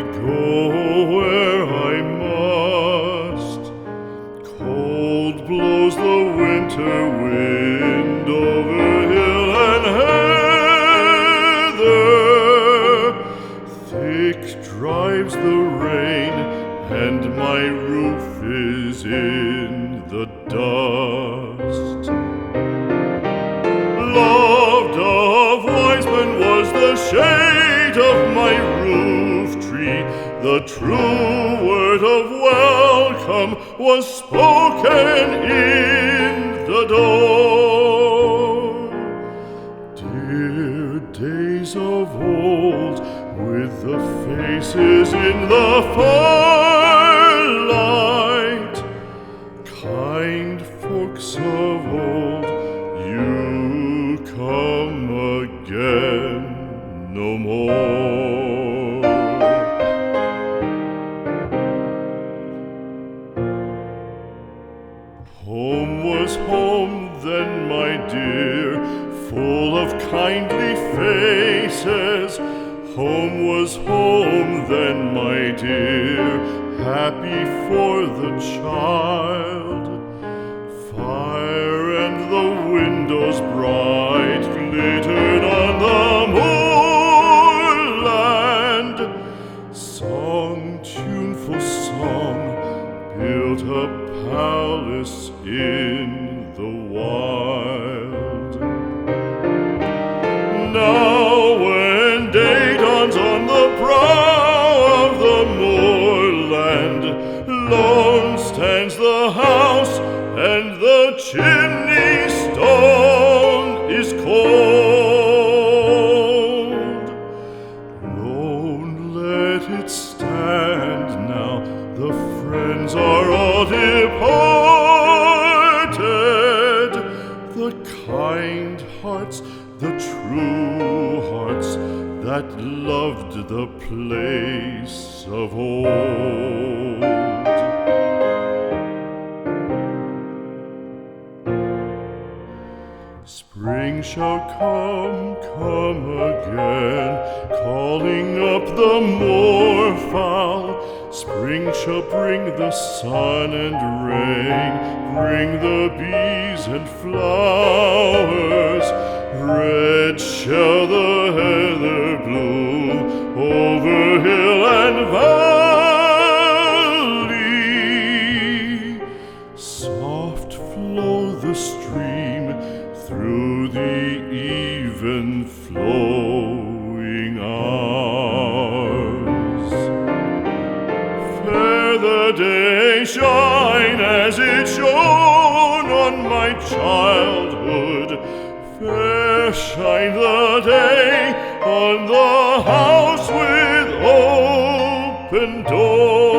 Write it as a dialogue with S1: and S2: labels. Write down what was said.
S1: go where I must. Cold blows the winter wind over hill and heather. Thick drives the rain, and my roof is in the dust. Loved of wise men was the shade of my roof tree. The true word of welcome was spoken in the door. Dear days of old, with the faces in the firelight, kind folks of old, you come again no more. Home was home then, my dear, full of kindly faces. Home was home then, my dear, happy for the child. Fire and the windows bright glittered on the moorland. Song, tuneful song, built a palace in the wild. Now when day dawns on the brow of the moorland, lone stands the house, and the chimney stone is cold. Lone let it stand now, the friends are all departed. The kind hearts, the true hearts, that loved the place of old. Spring shall come again, calling up the moorfowl. Spring shall bring the sun and rain, bring the bees and flowers. Red shall the heather bloom over hill and valley. Soft flow the stream through the even flowing hours. Fair the day shine as it shone on my childhood. Fair shine the day on the house with open door.